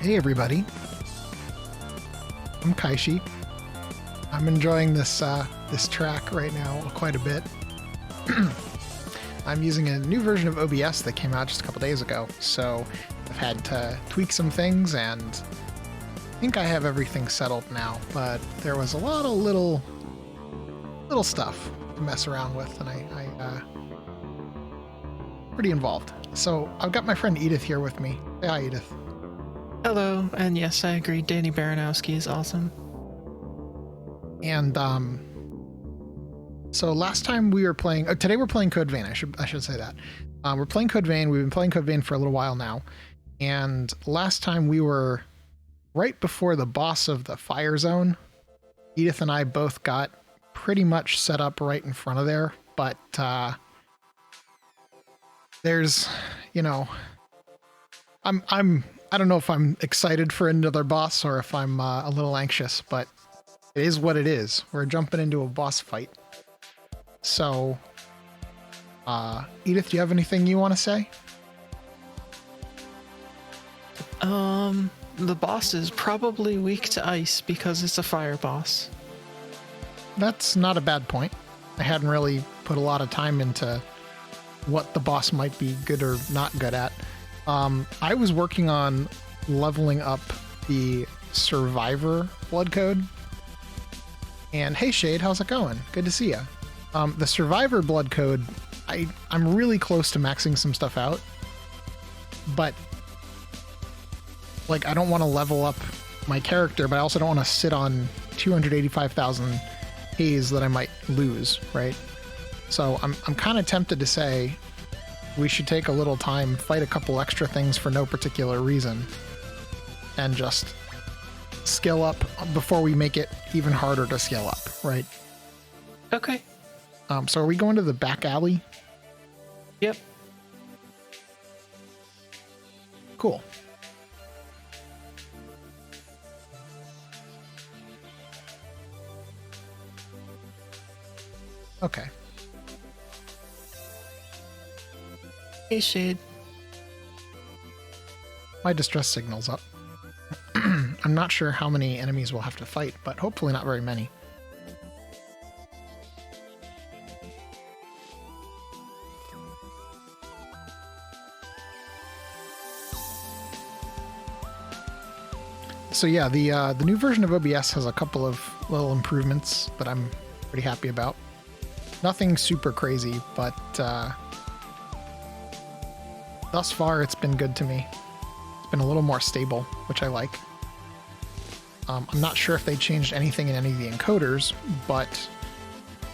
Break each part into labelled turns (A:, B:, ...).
A: Hey everybody, I'm Kaishi. I'm enjoying this track right now quite a bit. I'm using a new version of OBS that came out just a couple days ago, so I've had to tweak some things, and I think I have everything settled now, but there was a lot of little stuff to mess around with, and I pretty involved. So I've got my friend Edith here with me. Say hi, Edith.
B: Hello, and yes, I agree. Danny Baranowski is awesome.
A: And so last time we were playing, today we're playing Code Vein. I should say that. We're playing Code Vein. We've been playing Code Vein for a little while now. And last time we were right before the boss of the fire zone. Edith and I both got pretty much set up right in front of there, but there's, you know, I don't know if I'm excited for another boss or if I'm a little anxious, but it is what it is. We're jumping into a boss fight. So, Edith, do you have anything you want to say?
B: The boss is probably weak to ice because it's a fire boss.
A: That's not a bad point. I hadn't really put a lot of time into what the boss might be good or not good at. I was working on leveling up the Survivor blood code. And hey Shade, how's it going? Good to see you. The Survivor blood code, I'm really close to maxing some stuff out. But like, I don't want to level up my character, but I also don't want to sit on 285,000 Haze that I might lose, right? So I'm kind of tempted to say we should take a little time, fight a couple extra things for no particular reason, and just skill up before we make it even harder to skill up, right?
B: Okay.
A: So are we going to the back alley?
B: Yep.
A: Cool. Okay.
B: Hey, Shade.
A: My distress signal's up. I'm not sure how many enemies we'll have to fight, but hopefully not very many. So yeah, the new version of OBS has a couple of little improvements that I'm pretty happy about. Nothing super crazy, but thus far it's been good to me. It's been a little more stable, which I like. I'm not sure if they changed anything in any of the encoders, but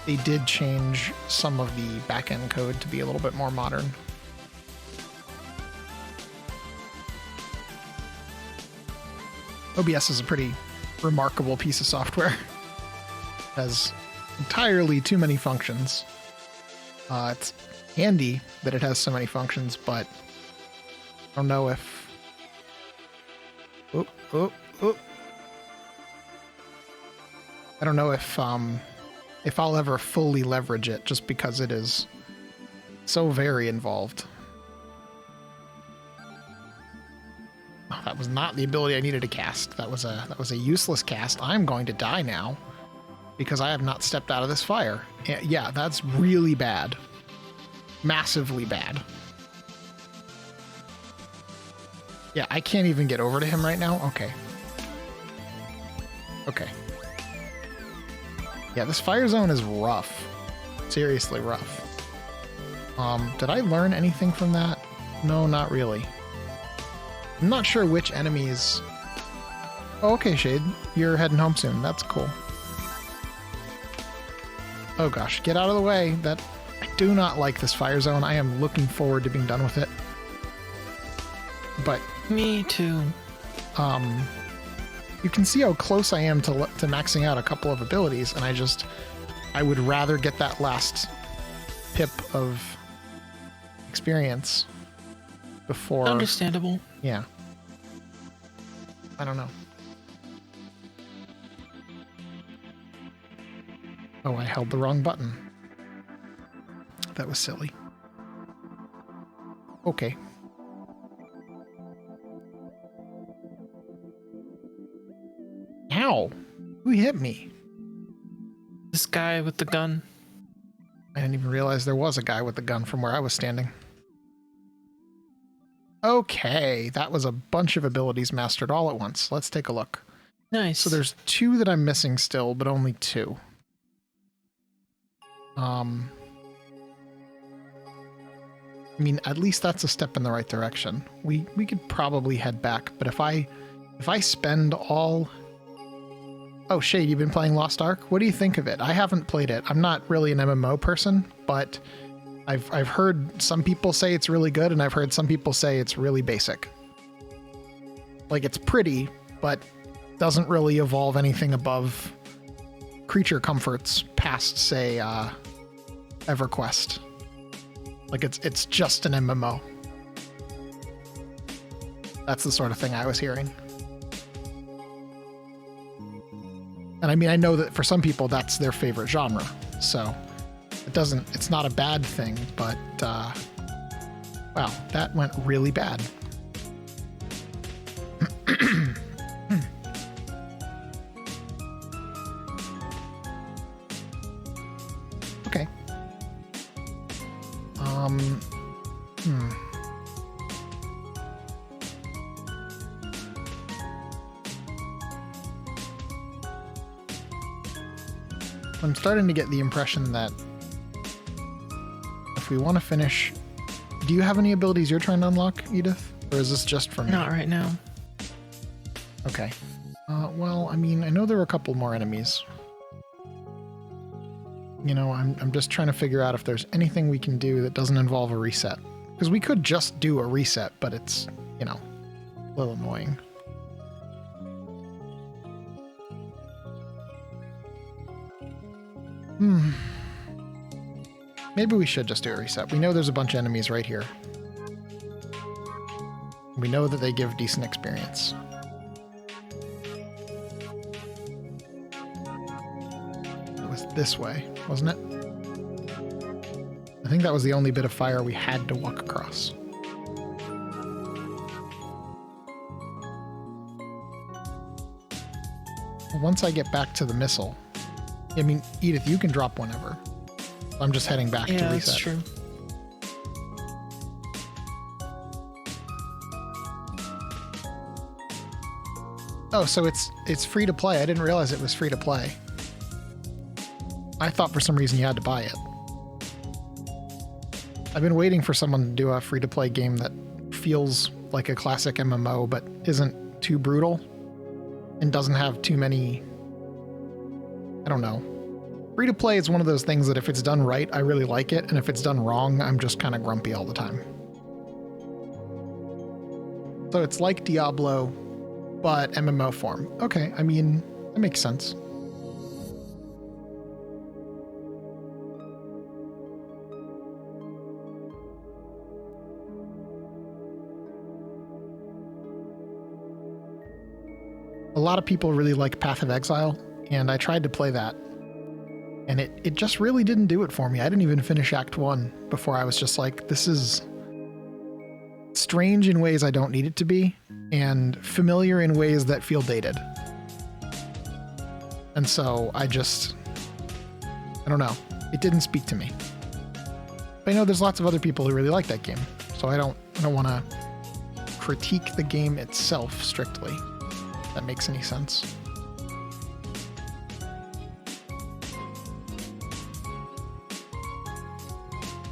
A: they did change some of the back-end code to be a little bit more modern. OBS is a pretty remarkable piece of software. It has entirely too many functions. It's handy that it has so many functions, but I don't know if... I don't know if I'll ever fully leverage it, just because it is so very involved. Oh, that was not the ability I needed to cast. That was a useless cast. I'm going to die now because I have not stepped out of this fire. Yeah, that's really bad. Massively bad. Yeah, I can't even get over to him right now. Okay. Okay. Yeah, this fire zone is rough. Seriously rough. Did I learn anything from that? No, not really. I'm not sure which enemies... Oh, okay, Shade. You're heading home soon. That's cool. Oh gosh, get out of the way. I do not like this fire zone. I am looking forward to being done with it. But...
B: Me too.
A: You can see how close I am to maxing out a couple of abilities, and I would rather get that last pip of experience before...
B: Understandable.
A: Yeah. I don't know. Oh, I held the wrong button. That was silly. Okay. Ow! Who hit me?
B: This guy with the gun.
A: I didn't even realize there was a guy with a gun from where I was standing. Okay, that was a bunch of abilities mastered all at once. Let's take a look.
B: Nice.
A: So there's 2 that I'm missing still, but only 2. I mean, at least that's a step in the right direction. We could probably head back, but if I spend all... Oh, Shade, you've been playing Lost Ark? What do you think of it? I haven't played it. I'm not really an MMO person, but I've heard some people say it's really good, and I've heard some people say it's really basic. Like, it's pretty, but doesn't really evolve anything above creature comforts past, say, EverQuest. Like, it's just an MMO. That's the sort of thing I was hearing. And I mean, I know that for some people that's their favorite genre, so it's not a bad thing, but wow, that went really bad. Okay. I'm starting to get the impression that if we want to finish... Do you have any abilities you're trying to unlock, Edith? Or is this just for me?
B: Not right now.
A: Okay. Well, I mean, I know there are a couple more enemies. You know, I'm just trying to figure out if there's anything we can do that doesn't involve a reset. Because we could just do a reset, but it's, you know, a little annoying. Maybe we should just do a reset. We know there's a bunch of enemies right here. We know that they give decent experience. It was this way, wasn't it? I think that was the only bit of fire we had to walk across. Once I get back to the missile... I mean, Edith, you can drop whenever. I'm just heading back to reset.
B: Yeah, that's true.
A: Oh, so it's free to play. I didn't realize it was free to play. I thought for some reason you had to buy it. I've been waiting for someone to do a free to play game that feels like a classic MMO but isn't too brutal and doesn't have too many... I don't know. Free to play is one of those things that if it's done right, I really like it, and if it's done wrong, I'm just kind of grumpy all the time. So it's like Diablo, but MMO form. Okay, I mean, that makes sense. A lot of people really like Path of Exile, and I tried to play that. And it just really didn't do it for me. I didn't even finish Act 1 before I was just like, this is strange in ways I don't need it to be, and familiar in ways that feel dated. And so I don't know. It didn't speak to me. But I know there's lots of other people who really like that game, so I don't want to critique the game itself strictly, if that makes any sense.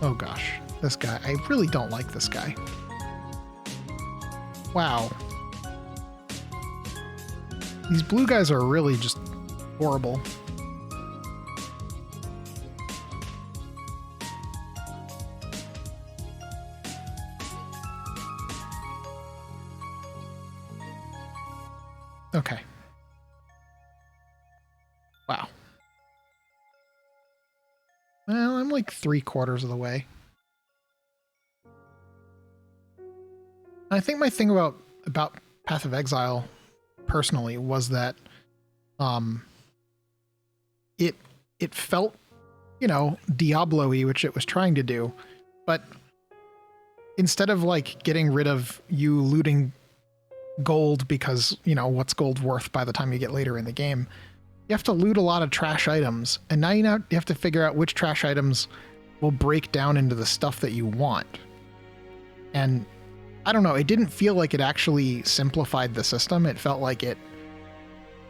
A: Oh gosh, this guy. I really don't like this guy. Wow. These blue guys are really just horrible. Okay. Wow. Well, I'm like 3/4 of the way. I think my thing about Path of Exile personally was that it felt, you know, Diablo-y, which it was trying to do, but instead of like getting rid of you looting gold because, you know, what's gold worth by the time you get later in the game. You have to loot a lot of trash items, and now you have to figure out which trash items will break down into the stuff that you want. And I don't know, it didn't feel like it actually simplified the system. It felt like it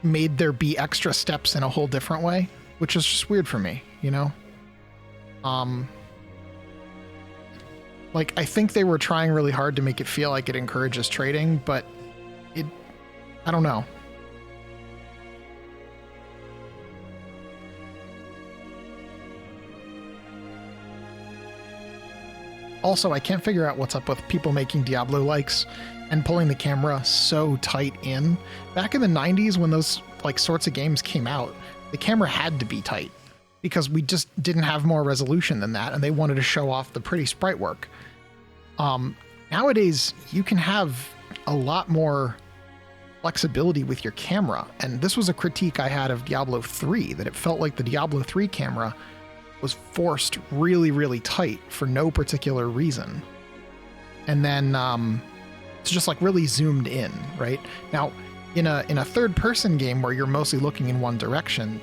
A: made there be extra steps in a whole different way, which is just weird for me, you know? Like, I think they were trying really hard to make it feel like it encourages trading, but I don't know. Also, I can't figure out what's up with people making Diablo likes and pulling the camera so tight in. Back in the 90s, when those like sorts of games came out, the camera had to be tight because we just didn't have more resolution than that, and they wanted to show off the pretty sprite work. Nowadays, you can have a lot more flexibility with your camera, and this was a critique I had of Diablo 3, that it felt like the Diablo 3 camera was forced really, really tight for no particular reason. And then it's just like really zoomed in, right? Now, in a third-person game where you're mostly looking in one direction,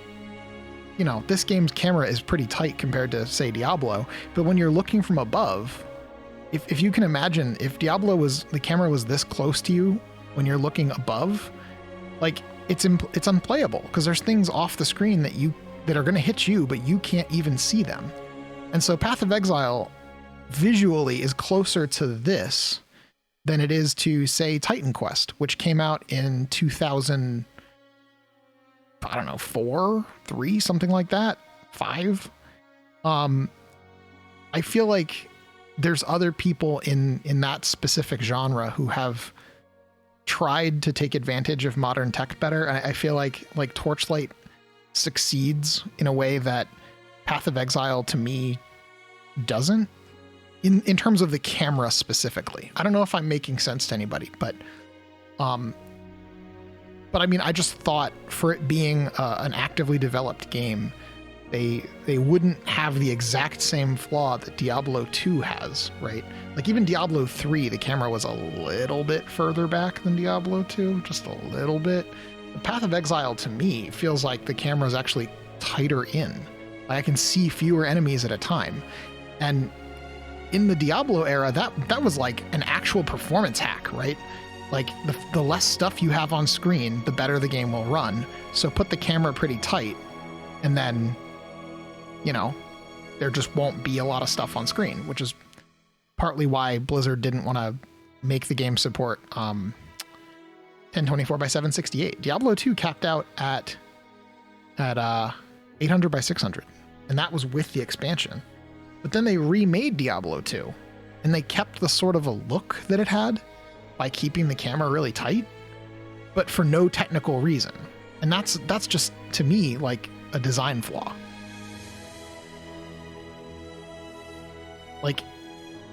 A: you know, this game's camera is pretty tight compared to, say, Diablo. But when you're looking from above, if you can imagine, if the camera was this close to you when you're looking above, like it's unplayable because there's things off the screen that are going to hit you, but you can't even see them. And so Path of Exile visually is closer to this than it is to, say, Titan Quest, which came out in 2000, I don't know, 4, 3, something like that, 5. I feel like there's other people in that specific genre who have tried to take advantage of modern tech better. And I feel like Torchlight succeeds in a way that Path of Exile to me doesn't, in terms of the camera specifically. I don't know if I'm making sense to anybody, but I mean, I just thought for it being an actively developed game, they wouldn't have the exact same flaw that Diablo 2 has, right? Like even Diablo 3, the camera was a little bit further back than Diablo 2, just a little bit. The Path of Exile to me feels like the camera is actually tighter in. Like I can see fewer enemies at a time. And in the Diablo era, that was like an actual performance hack, right? Like the less stuff you have on screen, the better the game will run. So put the camera pretty tight, and then, you know, there just won't be a lot of stuff on screen, which is partly why Blizzard didn't want to make the game support 1024 by 768. Diablo 2 capped out at 800 by 600, and that was with the expansion. But then they remade Diablo 2, and they kept the sort of a look that it had by keeping the camera really tight, but for no technical reason. And that's just, to me, like a design flaw. Like,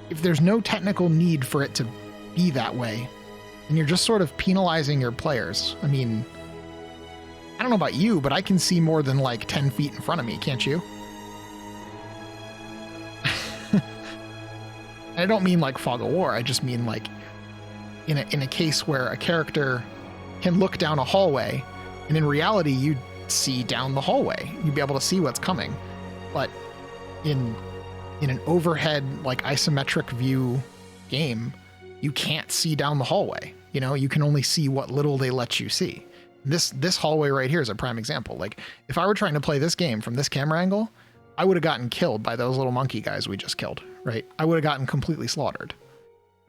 A: if there's no technical need for it to be that way, and you're just sort of penalizing your players. I mean, I don't know about you, but I can see more than like 10 feet in front of me, can't you? I don't mean like Fog of War, I just mean like in a case where a character can look down a hallway, and in reality you'd see down the hallway. You'd be able to see what's coming. But in an overhead, like isometric view game, you can't see down the hallway. You know, you can only see what little they let you see. This hallway right here is a prime example. Like, if I were trying to play this game from this camera angle, I would have gotten killed by those little monkey guys we just killed, right? I would have gotten completely slaughtered.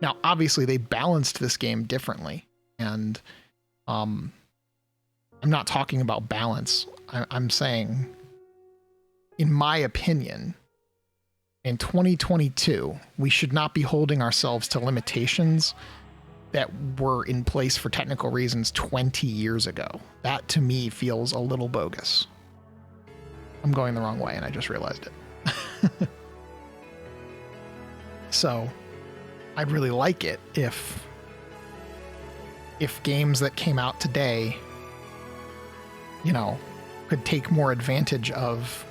A: Now, obviously, they balanced this game differently, and I'm not talking about balance. I'm saying, in my opinion, in 2022, we should not be holding ourselves to limitations that were in place for technical reasons 20 years ago. That, to me, feels a little bogus. I'm going the wrong way, and I just realized it. So, I'd really like it if games that came out today, you know, could take more advantage of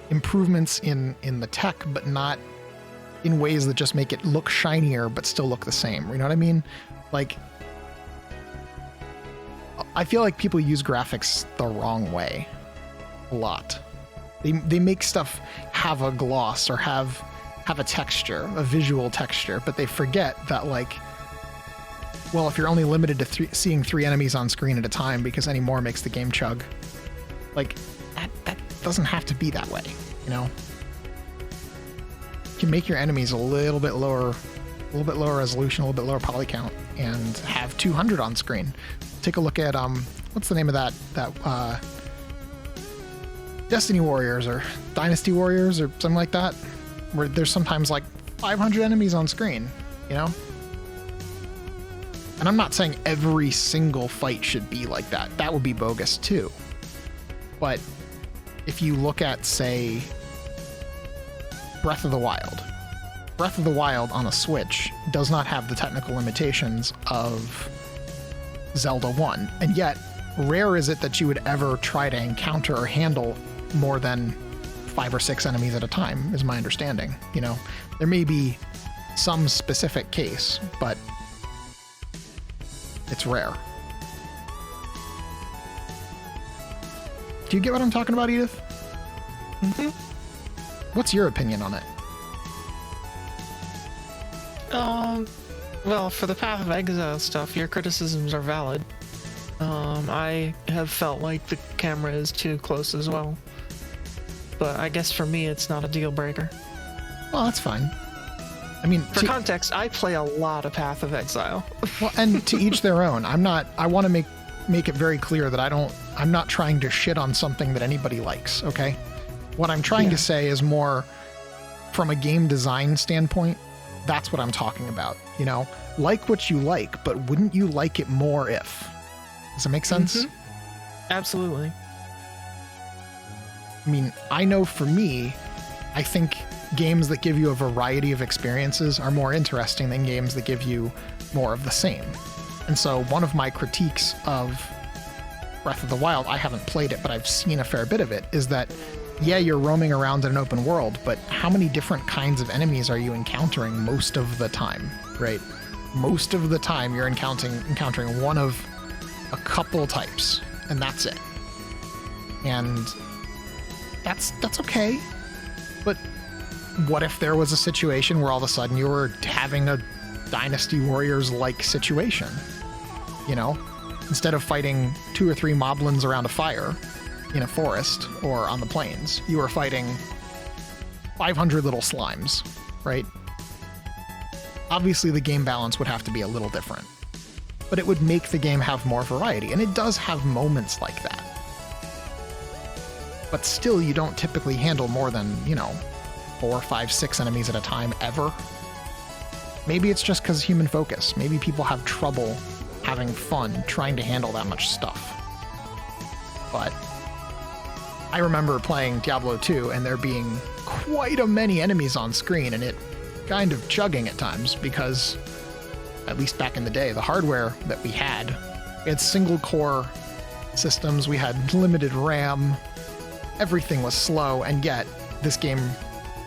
A: improvements in the tech, but not in ways that just make it look shinier but still look the same. You know what I mean? Like, I feel like people use graphics the wrong way a lot. They make stuff have a gloss or have a texture, a visual texture, but they forget that, like, well, if you're only limited to seeing 3 enemies on screen at a time because any more makes the game chug, like, that doesn't have to be that way, you know? You can make your enemies a little bit lower resolution, a little bit lower poly count, and have 200 on screen. Take a look at, what's the name of that Destiny Warriors or Dynasty Warriors or something like that, where there's sometimes like 500 enemies on screen, you know? And I'm not saying every single fight should be like that. That would be bogus too. But if you look at, say, Breath of the Wild on a Switch does not have the technical limitations of Zelda 1. And yet, rare is it that you would ever try to encounter or handle more than 5 or 6 enemies at a time, is my understanding. You know, there may be some specific case, but it's rare. Do you get what I'm talking about, Edith?
B: Mm-hmm.
A: What's your opinion on it?
B: Well, for the Path of Exile stuff, your criticisms are valid. I have felt like the camera is too close as well. But I guess for me, it's not a deal breaker.
A: Well, that's fine. I mean,
B: for context, I play a lot of Path of Exile.
A: Well, and to each their own. I want to make it very clear that I'm not trying to shit on something that anybody likes, okay? What I'm trying to say is more from a game design standpoint. That's what I'm talking about, you know? Like what you like, but wouldn't you like it more if? Does that make sense?
B: Mm-hmm. Absolutely.
A: I mean, I know for me, I think games that give you a variety of experiences are more interesting than games that give you more of the same. And so one of my critiques of Breath of the Wild, I haven't played it, but I've seen a fair bit of it, is that, yeah, you're roaming around in an open world, but how many different kinds of enemies are you encountering most of the time, right? Most of the time you're encountering one of a couple types, and that's it. And that's okay. But what if there was a situation where all of a sudden you were having a Dynasty Warriors-like situation? You know? Instead of fighting 2 or 3 moblins around a fire in a forest or on the plains, you were fighting 500 little slimes, right? Obviously, the game balance would have to be a little different, but it would make the game have more variety, and it does have moments like that. But still, you don't typically handle more than, 4, 5, 6 enemies at a time, ever. Maybe it's just because human focus. Maybe people have trouble having fun trying to handle that much stuff. But I remember playing Diablo 2 and there being quite a many enemies on screen, and it kind of chugging at times because, at least back in the day, the hardware that we had single core systems, we had limited RAM, everything was slow, and yet this game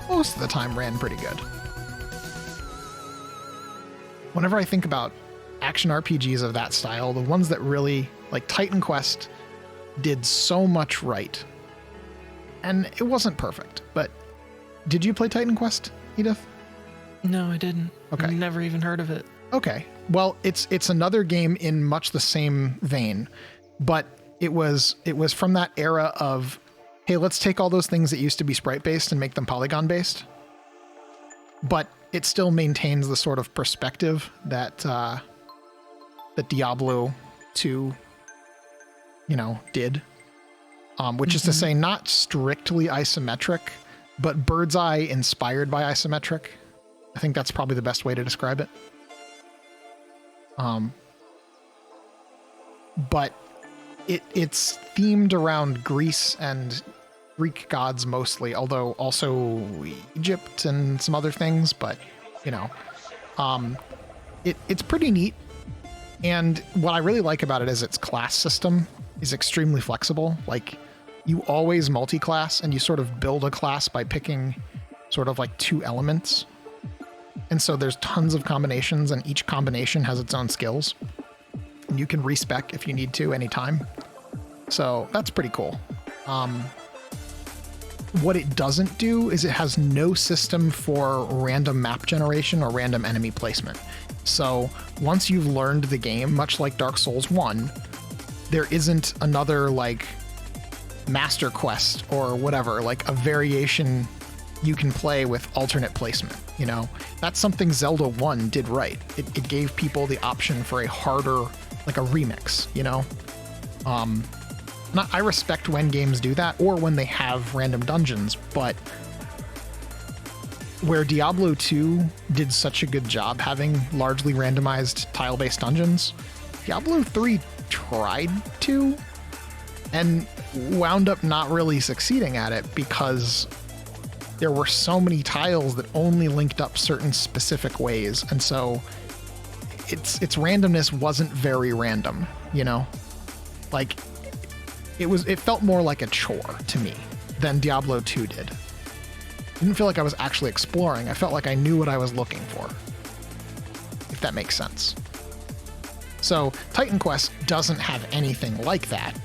A: most of the time ran pretty good. Whenever I think about action RPGs of that style, the ones that really, like Titan Quest, did so much right. And it wasn't perfect, but did you play Titan Quest, Edith?
B: No, I didn't.
A: Okay.
B: I've never even heard of it.
A: Okay. Well, it's another game in much the same vein, but it was from that era of, hey, let's take all those things that used to be sprite-based and make them polygon-based. But it still maintains the sort of perspective that that Diablo 2, did. Which is to say, not strictly isometric, but bird's eye inspired by isometric. I think that's probably the best way to describe it. But it's themed around Greece and Greek gods mostly, although also Egypt and some other things, but it's pretty neat. And what I really like about it is its class system is extremely flexible. Like, you always multi-class, and you sort of build a class by picking sort of like 2 elements. And so there's tons of combinations, and each combination has its own skills. and you can respec if you need to anytime. So that's pretty cool. What it doesn't do is it has no system for random map generation or random enemy placement. So once you've learned the game, much like Dark Souls 1, there isn't another like master quest or whatever, like a variation you can play with alternate placement. You know, that's something Zelda 1 did right. It gave people the option for a harder, like a remix, you know? I respect when games do that or when they have random dungeons, but where Diablo 2 did such a good job having largely randomized tile-based dungeons, Diablo 3 tried to and wound up not really succeeding at it because there were so many tiles that only linked up certain specific ways, and so its randomness wasn't very random, you know? Like, it felt more like a chore to me than Diablo 2 did. It didn't feel like I was actually exploring. I felt like I knew what I was looking for, if that makes sense. So Titan Quest doesn't have anything like that,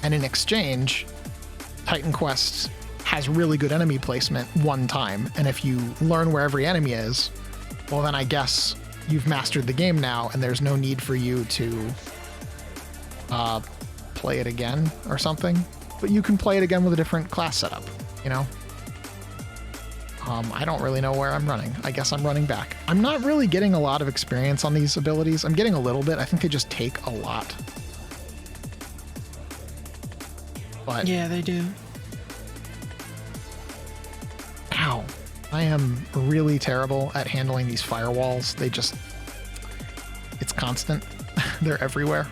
A: and in exchange, Titan Quest has really good enemy placement one time, and if you learn where every enemy is, well then I guess you've mastered the game now, and there's no need for you to play it again or something, but you can play it again with a different class setup, you know? I don't really know where I'm running. I guess I'm running back. I'm not really getting a lot of experience on these abilities. I'm getting a little bit. I think they just take a lot. But
B: yeah, they do.
A: Ow. I am really terrible at handling these firewalls. It's constant. They're everywhere.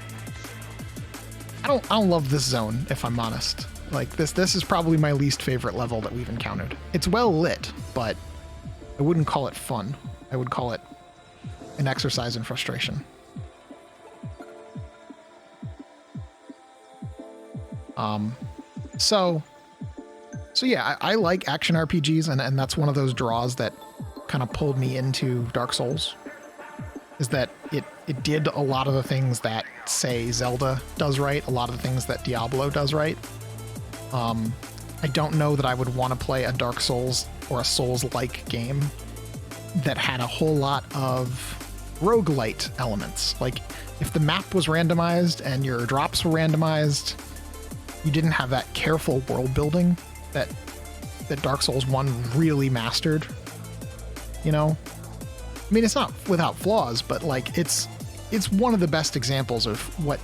A: I don't love this zone, if I'm honest. Like, this is probably my least favorite level that we've encountered. It's well lit, but I wouldn't call it fun. I would call it an exercise in frustration. So yeah, I like action RPGs, and that's one of those draws that kind of pulled me into Dark Souls, is that it did a lot of the things that, say, Zelda does right, a lot of the things that Diablo does right. I don't know that I would want to play a Dark Souls or a Souls-like game that had a whole lot of roguelite elements. Like, if the map was randomized and your drops were randomized, you didn't have that careful world building that Dark Souls 1 really mastered, you know? I mean, it's not without flaws, but like it's one of the best examples of what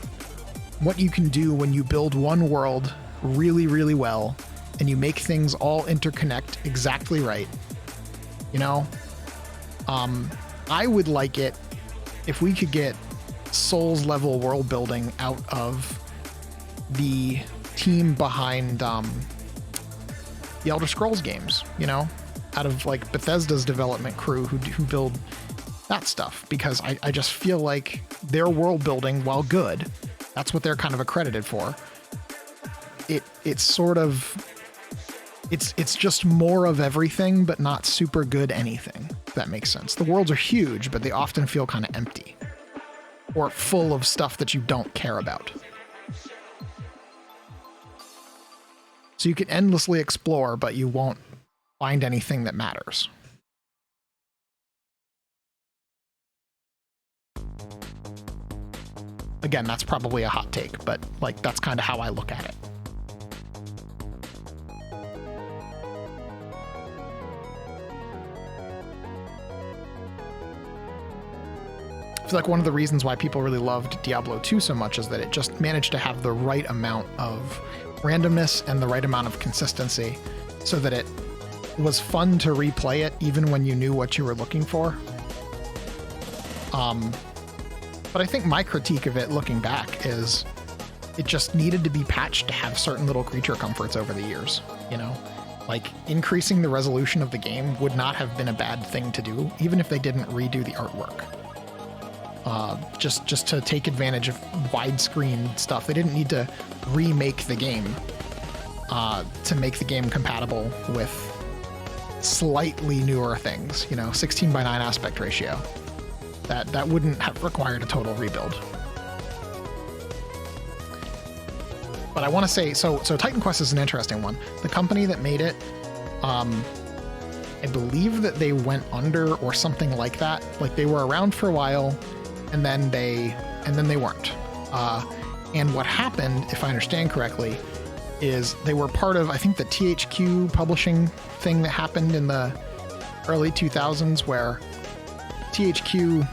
A: you can do when you build one world really, really well and you make things all interconnect exactly right. You know? I would like it if we could get Souls level world building out of the team behind the Elder Scrolls games, you know? Out of like Bethesda's development crew who build that stuff, because I just feel like their world building, while good, that's what they're kind of accredited for. It's just more of everything, but not super good anything, if that makes sense. The worlds are huge, but they often feel kind of empty or full of stuff that you don't care about. So you can endlessly explore, but you won't find anything that matters. Again, that's probably a hot take, but like that's kind of how I look at it. I feel like one of the reasons why people really loved Diablo 2 so much is that it just managed to have the right amount of randomness and the right amount of consistency so that it was fun to replay it even when you knew what you were looking for. But I think my critique of it looking back is it just needed to be patched to have certain little creature comforts over the years, you know? Like, increasing the resolution of the game would not have been a bad thing to do, even if they didn't redo the artwork. Just to take advantage of widescreen stuff. They didn't need to remake the game to make the game compatible with slightly newer things, you know, 16:9 aspect ratio. That wouldn't have required a total rebuild. But I want to say, so Titan Quest is an interesting one. The company that made it, I believe that they went under or something like that. Like they were around for a while, and then they weren't. And what happened, if I understand correctly, is they were part of, I think, the THQ publishing thing that happened in the early 2000s, where THQ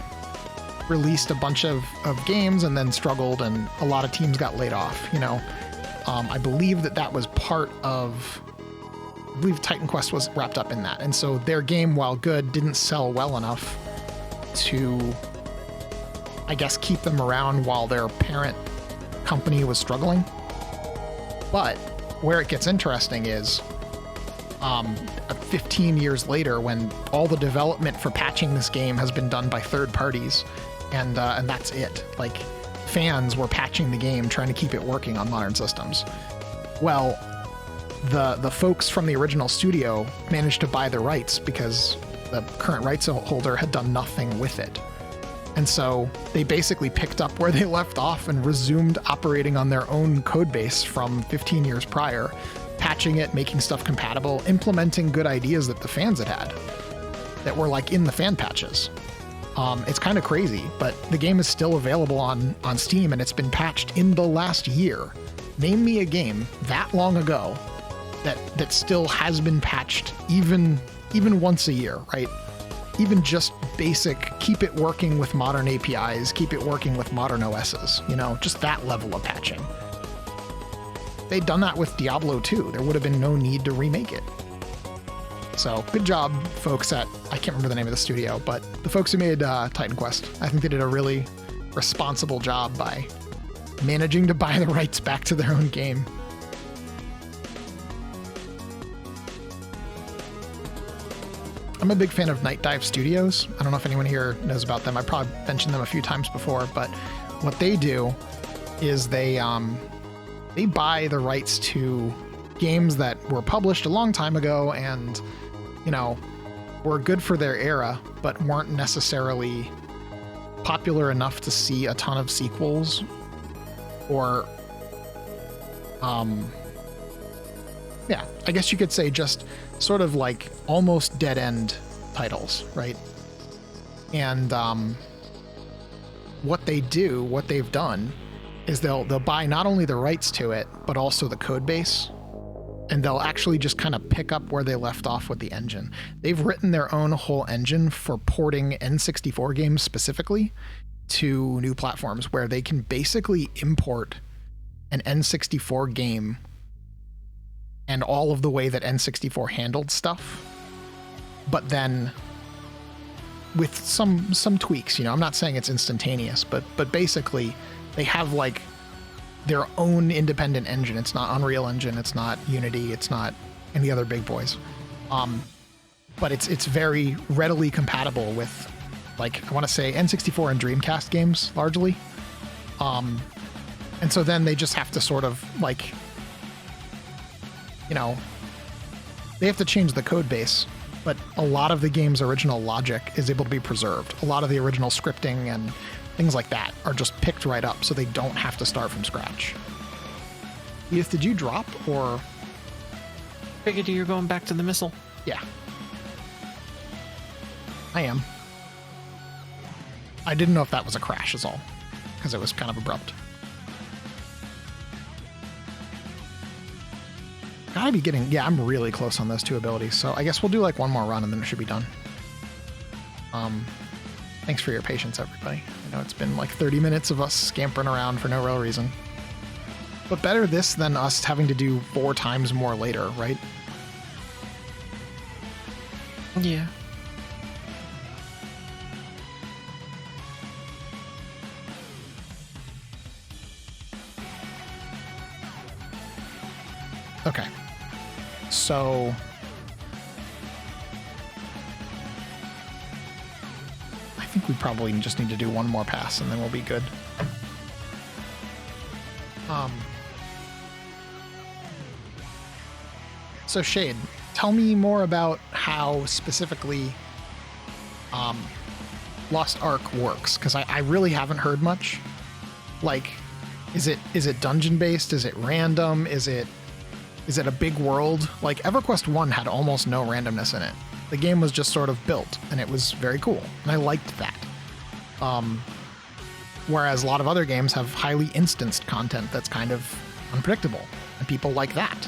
A: released a bunch of games and then struggled, and a lot of teams got laid off, you know. I believe that was part of, I believe Titan Quest was wrapped up in that. And so their game, while good, didn't sell well enough to, I guess, keep them around while their parent company was struggling. But where it gets interesting is 15 years later, when all the development for patching this game has been done by third parties, and that's it. Like, fans were patching the game, trying to keep it working on modern systems. Well, the folks from the original studio managed to buy the rights because the current rights holder had done nothing with it. And so they basically picked up where they left off and resumed operating on their own code base from 15 years prior, patching it, making stuff compatible, implementing good ideas that the fans had that were like in the fan patches. It's kind of crazy, but the game is still available on Steam, and it's been patched in the last year. Name me a game that long ago that still has been patched even once a year, right? Even just basic, keep it working with modern APIs, keep it working with modern OSs, you know, just that level of patching. If they'd done that with Diablo 2, there would have been no need to remake it. So good job, folks at, I can't remember the name of the studio, but the folks who made Titan Quest. I think they did a really responsible job by managing to buy the rights back to their own game. I'm a big fan of Night Dive Studios. I don't know if anyone here knows about them. I probably mentioned them a few times before, but what they do is they buy the rights to games that were published a long time ago and, you know, were good for their era, but weren't necessarily popular enough to see a ton of sequels or, yeah, I guess you could say just sort of like almost dead-end titles, right? And what they've done is they'll buy not only the rights to it, but also the code base. And they'll actually just kind of pick up where they left off with the engine. They've written their own whole engine for porting N64 games specifically to new platforms, where they can basically import an N64 game and all of the way that N64 handled stuff, but then with some tweaks. You know, I'm not saying it's instantaneous, but basically they have like their own independent engine. It's not Unreal Engine, it's not Unity, it's not any other big boys. But it's very readily compatible with, like, I want to say N64 and Dreamcast games largely. And so then they just have to sort of like, you know, they have to change the code base, but a lot of the game's original logic is able to be preserved. A lot of the original scripting and things like that are just picked right up, so they don't have to start from scratch. Edith, did you drop, or?
B: Figured you were going back to the missile.
A: Yeah. I am. I didn't know if that was a crash is all, because it was kind of abrupt. Gotta be getting, yeah, I'm really close on those two abilities, so I guess we'll do like one more run and then it should be done. Thanks for your patience, everybody. I know it's been like 30 minutes of us scampering around for no real reason. But better this than us having to do 4 times more later, right?
B: Yeah.
A: Okay. So I think we probably just need to do one more pass and then we'll be good. So Shade, tell me more about how specifically Lost Ark works, because I really haven't heard much. Like, Is it dungeon based? Is it random? Is it a big world? Like EverQuest 1 had almost no randomness in it. The game was just sort of built, and it was very cool, and I liked that. Whereas a lot of other games have highly instanced content that's kind of unpredictable, and people like that.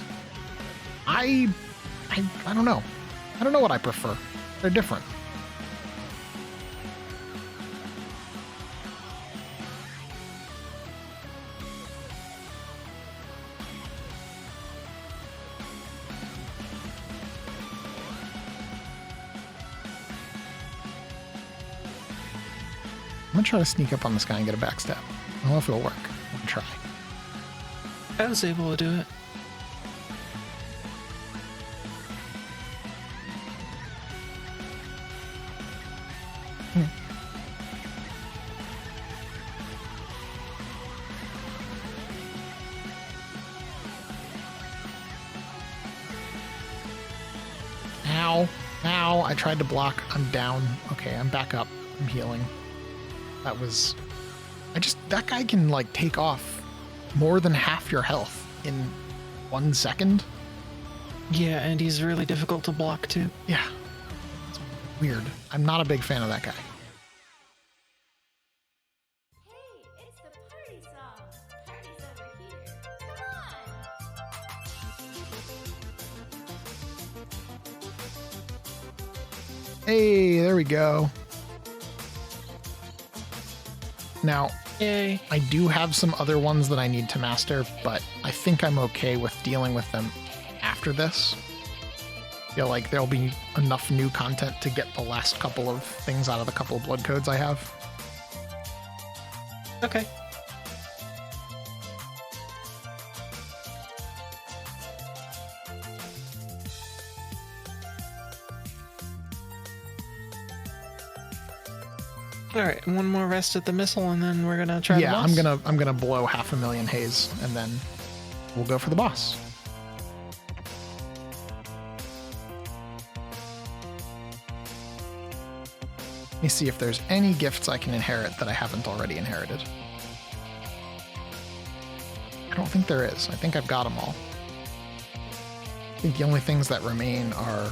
A: I don't know. I don't know what I prefer. They're different. I'm gonna try to sneak up on this guy and get a backstab. I don't know if it'll work. I'm gonna try.
B: I was able to do it.
A: Ow. Ow. I tried to block. I'm down. Okay, I'm back up. I'm healing. That was... that guy can, like, take off more than half your health in 1 second.
B: Yeah, and he's really difficult to block, too.
A: Yeah. It's weird. I'm not a big fan of that guy.
C: Hey, it's the party song. Party's over here. Come on.
A: Hey, there we go. Now,
B: Yay.
A: I do have some other ones that I need to master, but I think I'm okay with dealing with them after this. I feel like there'll be enough new content to get the last couple of things out of the couple of blood codes I have.
B: Okay. All right, one more rest at the missile, and then we're gonna try.
A: Yeah,
B: the boss.
A: I'm gonna blow 500,000 haze, and then we'll go for the boss. Let me see if there's any gifts I can inherit that I haven't already inherited. I don't think there is. I think I've got them all. I think the only things that remain are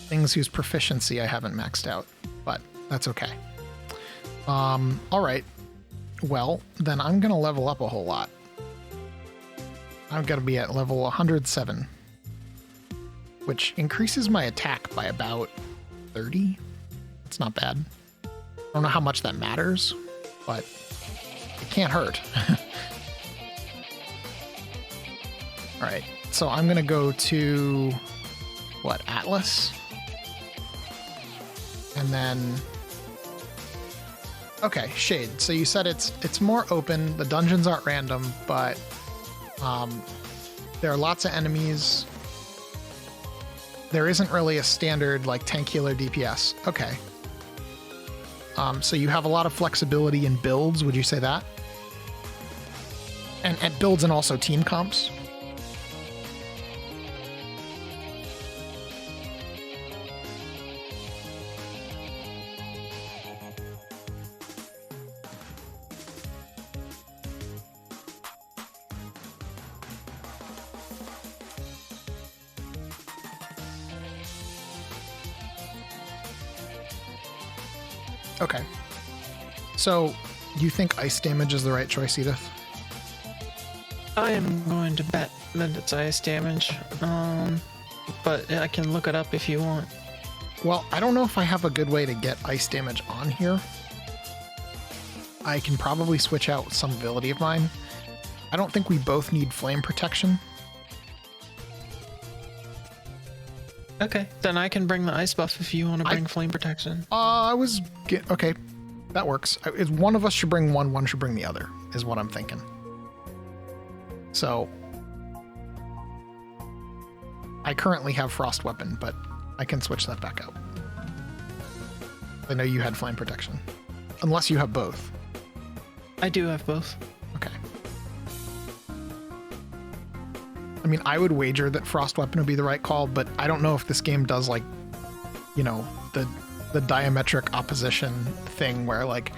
A: things whose proficiency I haven't maxed out, but that's okay. All right. Well, then I'm going to level up a whole lot. I've got to be at level 107, which increases my attack by about 30. It's not bad. I don't know how much that matters, but it can't hurt. All right. So I'm going to go to, what, Atlas? And then... Okay, Shade. So you said it's more open. The dungeons aren't random, but there are lots of enemies. There isn't really a standard like tank healer DPS. Okay. So you have a lot of flexibility in builds. Would you say that? And builds and also team comps. Okay. So, do you think ice damage is the right choice, Edith?
B: I am going to bet that it's ice damage, but I can look it up if you want.
A: Well, I don't know if I have a good way to get ice damage on here. I can probably switch out some ability of mine. I don't think we both need flame protection.
B: Okay, then I can bring the ice buff if you want to bring flame protection.
A: Okay, that works. If one of us should bring one should bring the other, is what I'm thinking. So, I currently have frost weapon, but I can switch that back out. I know you had flame protection. Unless you have both.
B: I do have both.
A: Okay. I mean, I would wager that frost weapon would be the right call, but I don't know if this game does, like, you know, the diametric opposition thing where, like,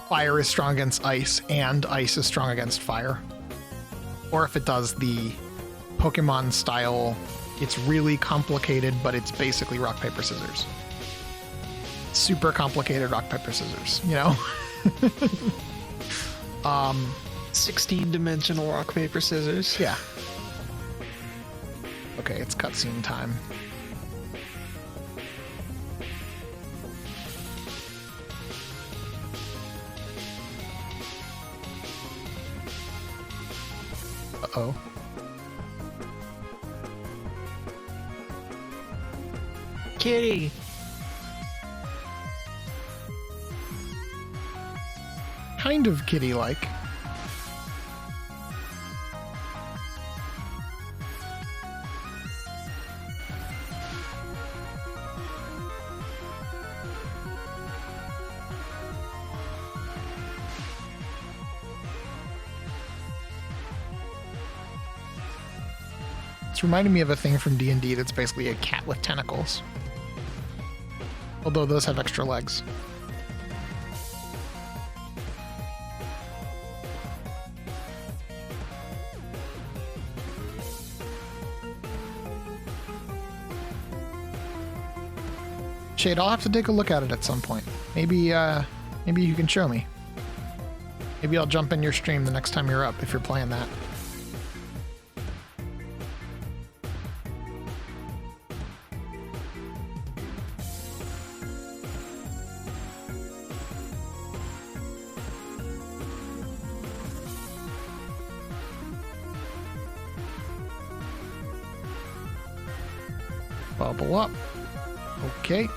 A: fire is strong against ice and ice is strong against fire. Or if it does the Pokemon style, it's really complicated, but it's basically rock, paper, scissors. Super complicated rock, paper, scissors, you know?
B: 16-dimensional rock, paper, scissors.
A: Yeah. Okay, it's cutscene time. Uh-oh.
B: Kitty!
A: Kind of kitty-like. It's reminding me of a thing from D&D that's basically a cat with tentacles. Although those have extra legs. Shade, I'll have to take a look at it at some point. Maybe maybe you can show me. Maybe I'll jump in your stream the next time you're up if you're playing that. Bubble up. Okay.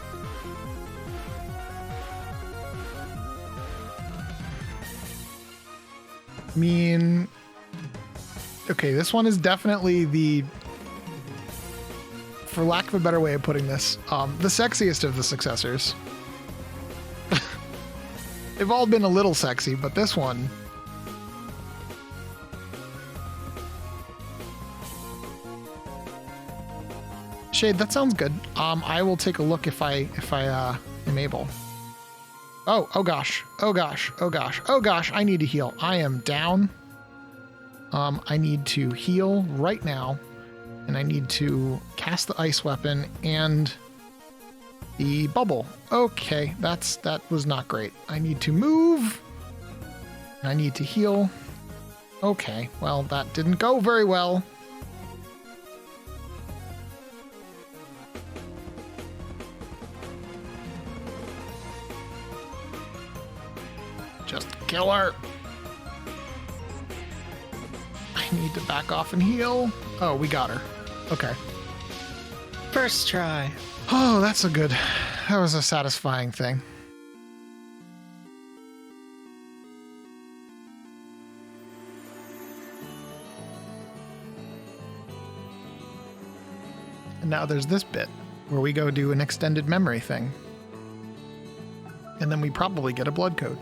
A: I mean, okay, this one is definitely the, for lack of a better way of putting this, the sexiest of the successors. They've all been a little sexy, but this one, Shade, that sounds good. I will take a look if I am able. Oh gosh. Oh gosh. Oh gosh. Oh gosh. I need to heal. I am down. I need to heal right now. And I need to cast the ice weapon and the bubble. Okay, that was not great. I need to move. I need to heal. Okay, well, that didn't go very well. Just kill her. I need to back off and heal. Oh, we got her. Okay.
B: First try.
A: Oh, that was a satisfying thing. And now there's this bit where we go do an extended memory thing. And then we probably get a blood code.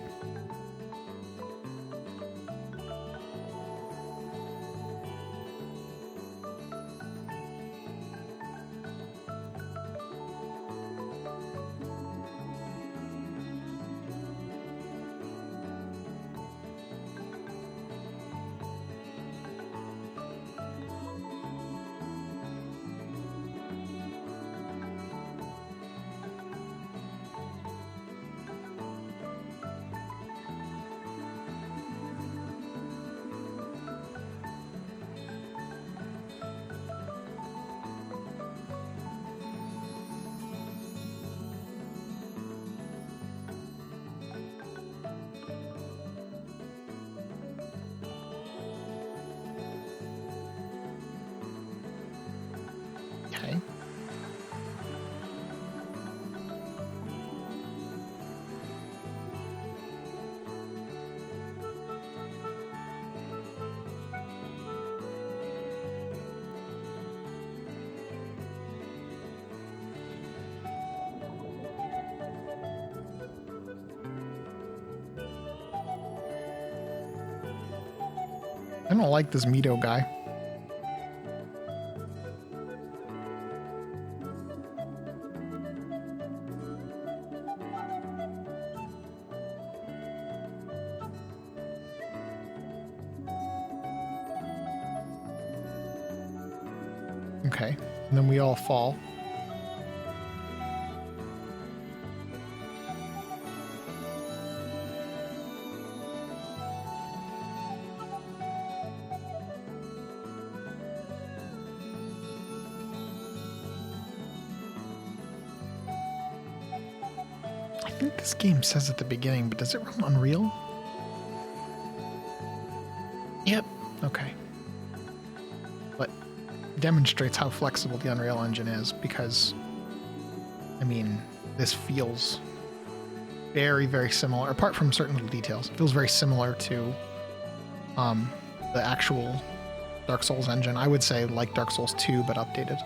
A: Okay. I don't like this Mito guy. Okay. And then we all fall. I think this game says at the beginning, but does it run Unreal?
B: Yep.
A: Okay. But demonstrates how flexible the Unreal Engine is because, I mean, this feels very, very similar, apart from certain little details. It feels very similar to the actual Dark Souls engine. I would say like Dark Souls 2, but updated.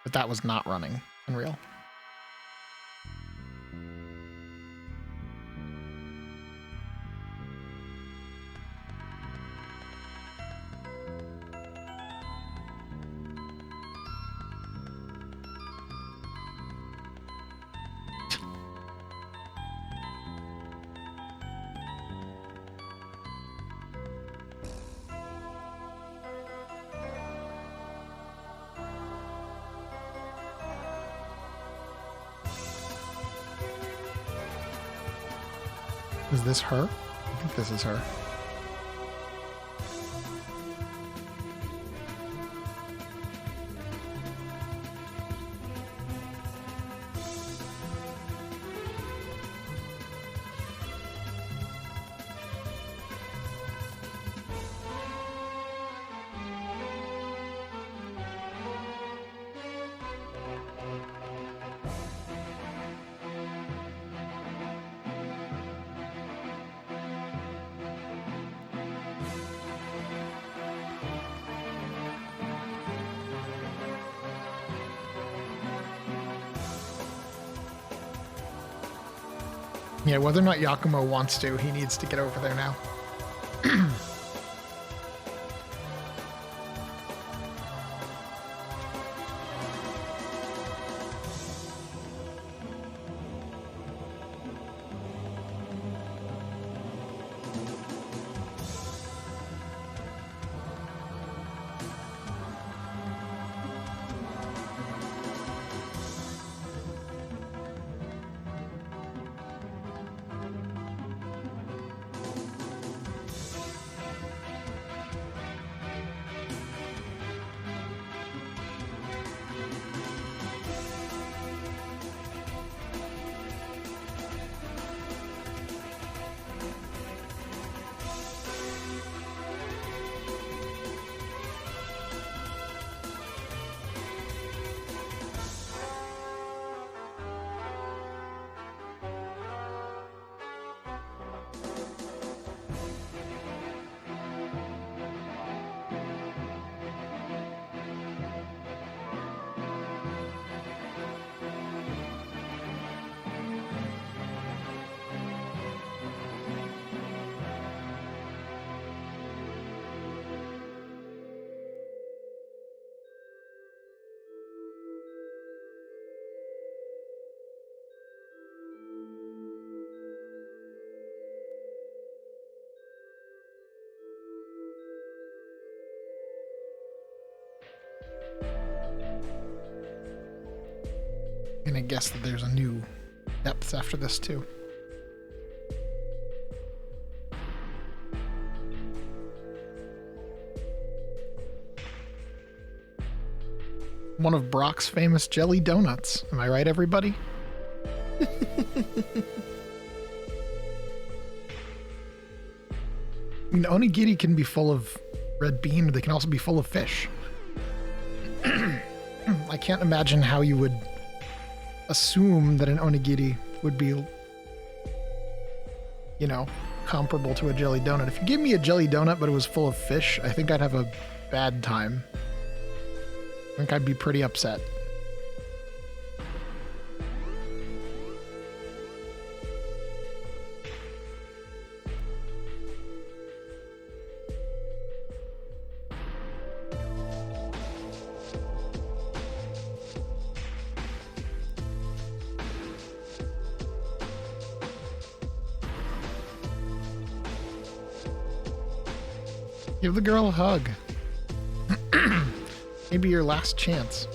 A: But that was not running Unreal. Is this her? I think this is her. Yeah, whether or not Yakumo wants to, he needs to get over there now. I'm gonna guess that there's a new depth after this too. One of Brock's famous jelly donuts. Am I right, everybody? I mean, onigiri can be full of red bean, but they can also be full of fish. I can't imagine how you would assume that an onigiri would be, you know, comparable to a jelly donut. If you gave me a jelly donut but it was full of fish, I think I'd have a bad time. I think I'd be pretty upset. Give the girl a hug. Maybe your last chance.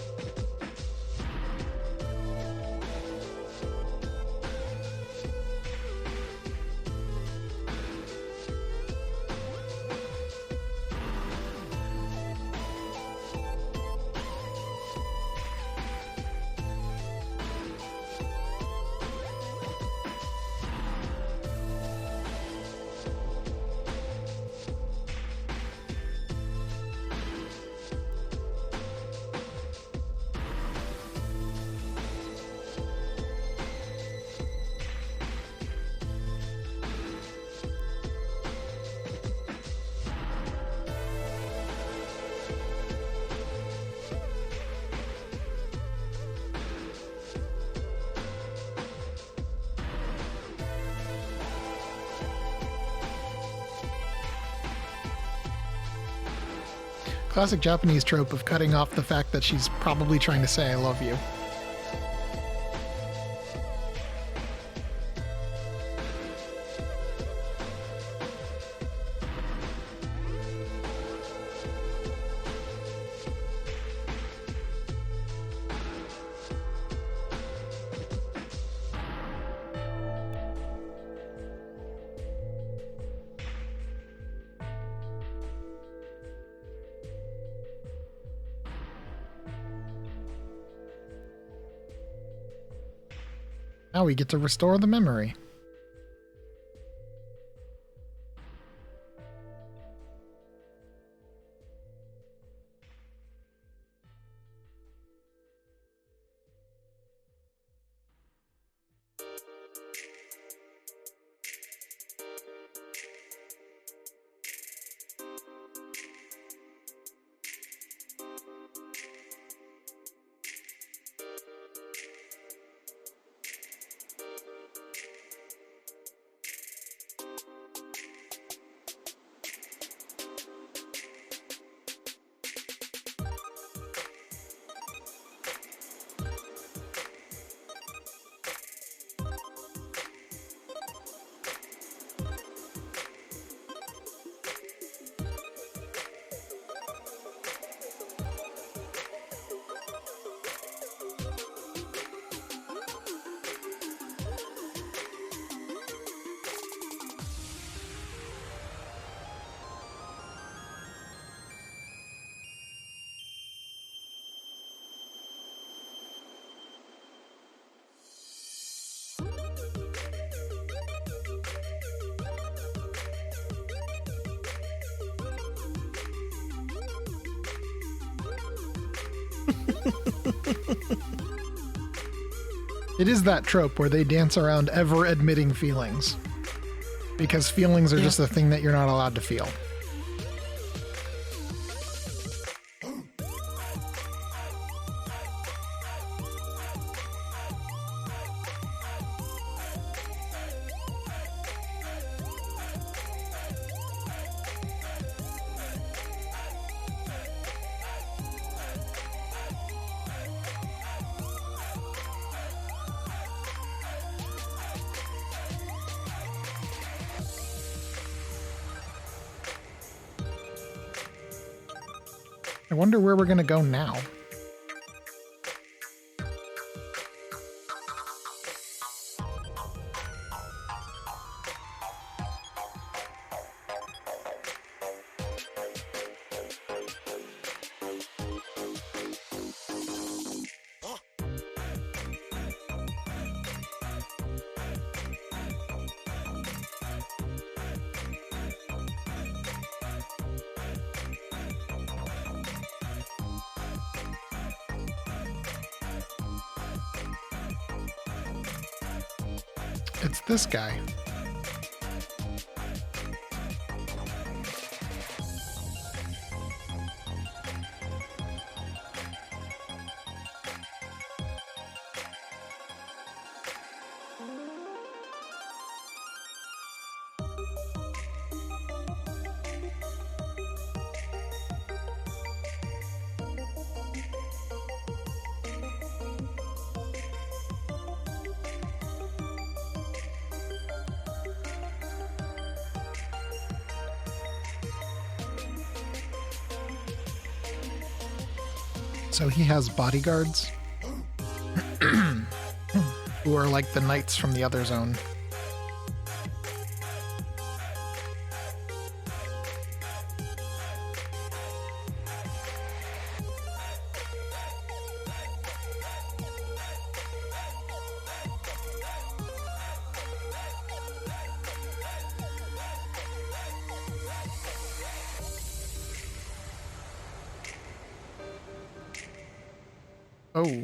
A: Classic Japanese trope of cutting off the fact that she's probably trying to say I love you. Now we get to restore the memory. It is that trope where they dance around ever admitting feelings. Because feelings are just a thing that you're not allowed to feel. I wonder where we're going to go now. It's this guy. So he has bodyguards who are like the knights from the other zone. Oh.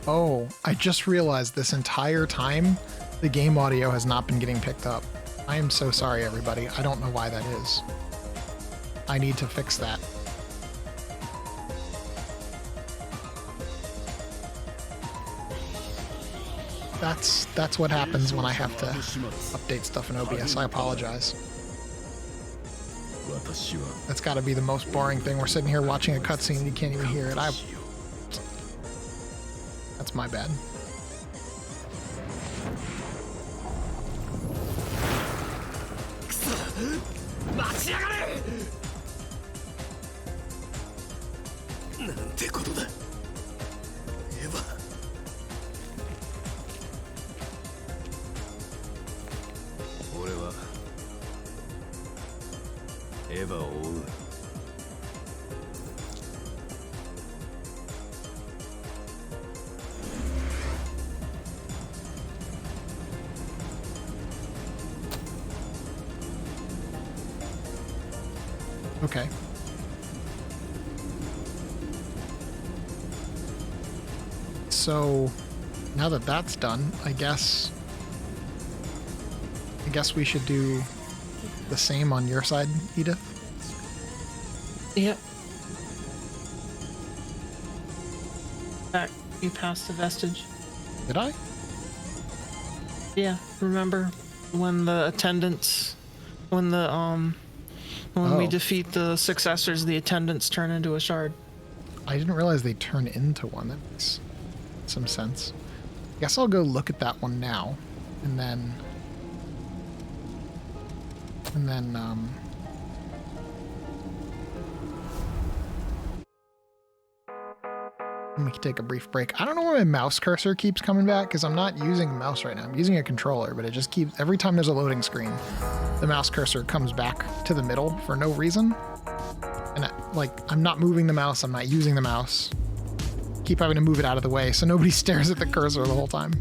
A: Oh, I just realized this entire time the game audio has not been getting picked up. I am so sorry, everybody. I don't know why that is. I need to fix that. That's what happens when I have to update stuff in OBS. I apologize. That's got to be the most boring thing. We're sitting here watching a cutscene and you can't even hear it. That's my bad. Okay. So now that that's done, I guess we should do the same on your side, Edith.
B: Yep. Back, you passed the vestige.
A: Did I?
B: Yeah, remember when the attendants, when we defeat the successors, the attendants turn into a shard.
A: I didn't realize they turn into one. That makes some sense. Guess I'll go look at that one now, and then we can take a brief break. I don't know why my mouse cursor keeps coming back, because I'm not using a mouse right now. I'm using a controller, but it just keeps, every time there's a loading screen, the mouse cursor comes back to the middle for no reason. And I'm not moving the mouse, I'm not using the mouse. Keep having to move it out of the way so nobody stares at the cursor the whole time.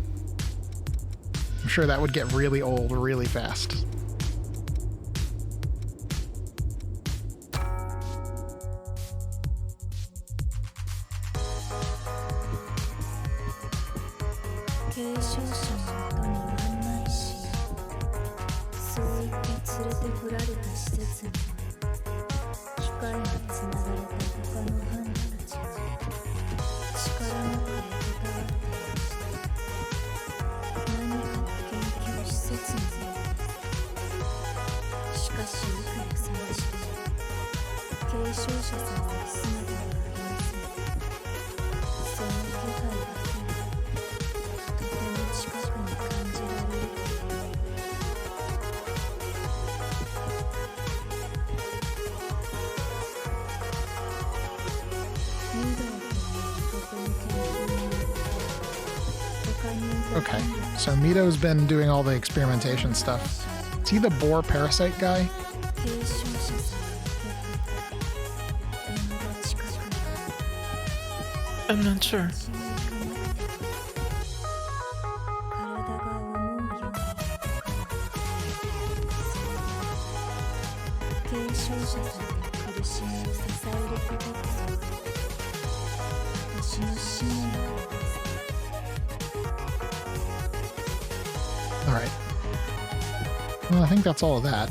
A: I'm sure that would get really old really fast. Okay, so Mito's been doing all the experimentation stuff. Is he the boar parasite guy?
B: I'm not sure.
A: All right. Well, I think that's all of that.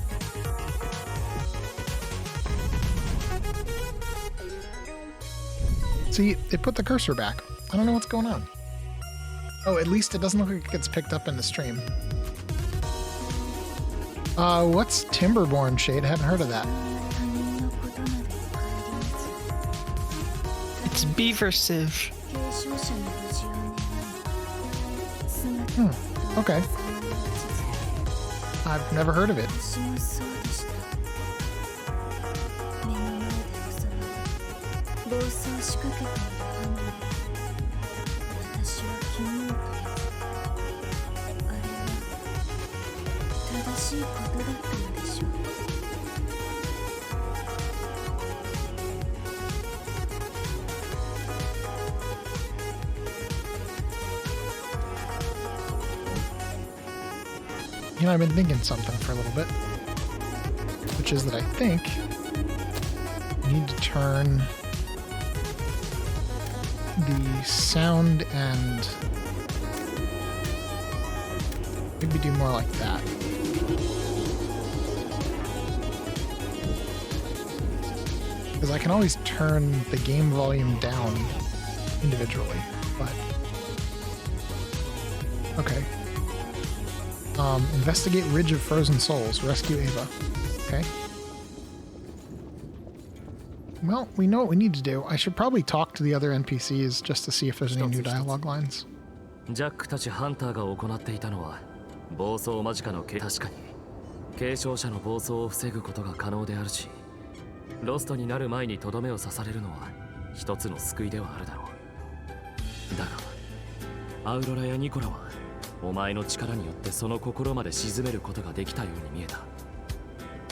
A: See, it put the cursor back. I don't know what's going on. Oh, at least it doesn't look like it gets picked up in the stream. What's Timberborn Shade? I hadn't heard of that.
B: It's Beaver Civ.
A: Okay. I've never heard of it. You know, I've been thinking something for a little bit, which is that I think I need to turn the sound and maybe do more like that. Because I can always turn the game volume down individually, but okay. Investigate Ridge of Frozen Souls. Rescue Ava. Okay. Well, we know what we need to do. I should probably talk to the other NPCs just to see if there's any new dialogue lines.
D: ジャックたちハンターが行っていたのは暴走間近の確かに継承者の暴走を防ぐことが可能であるし、ロストになる前にとどめを刺されるのは一つの救いではあるだろう。だがアウロラやニコラはお前の力によってその心まで鎮めることができたように見えた。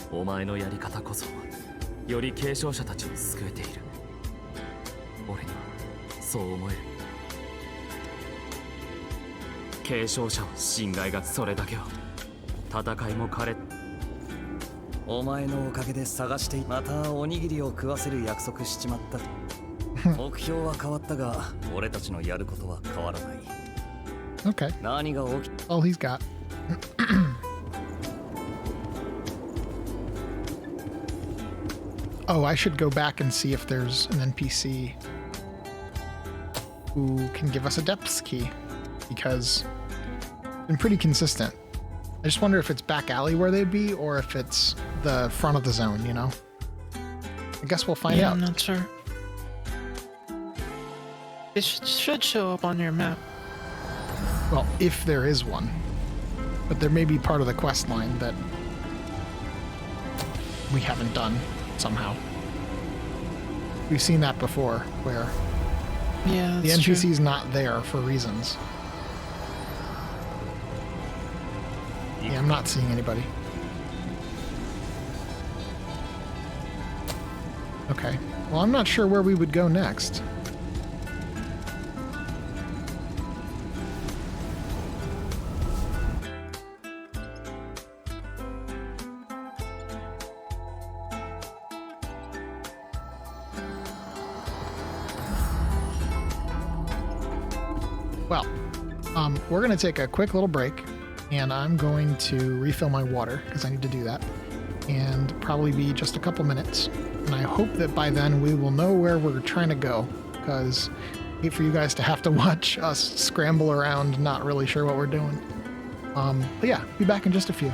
D: お前のやり方こそより継承者たちを救えている。俺にはそう思える。継承者は侵害がそれだけは。戦いも彼
E: お前のおかげで探してまたおにぎりを食わせる約束しちまった。目標は変わったが俺たちのやることは変わらない。
A: Okay. All he's got. Oh, I should go back and see if there's an NPC who can give us a depths key, because it's been pretty consistent. I just wonder if it's back alley where they'd be or if it's the front of the zone, you know? I guess we'll find out.
B: I'm not sure. It should show up on your map.
A: Well, if there is one. But there may be part of the quest line that we haven't done somehow. We've seen that before, where the NPC's not there for reasons. Yeah, I'm not seeing anybody. Okay. Well, I'm not sure where we would go next. Well, we're going to take a quick little break, and I'm going to refill my water, because I need to do that, and probably be just a couple minutes. And I hope that by then we will know where we're trying to go, because I hate for you guys to have to watch us scramble around, not really sure what we're doing. But yeah, be back in just a few.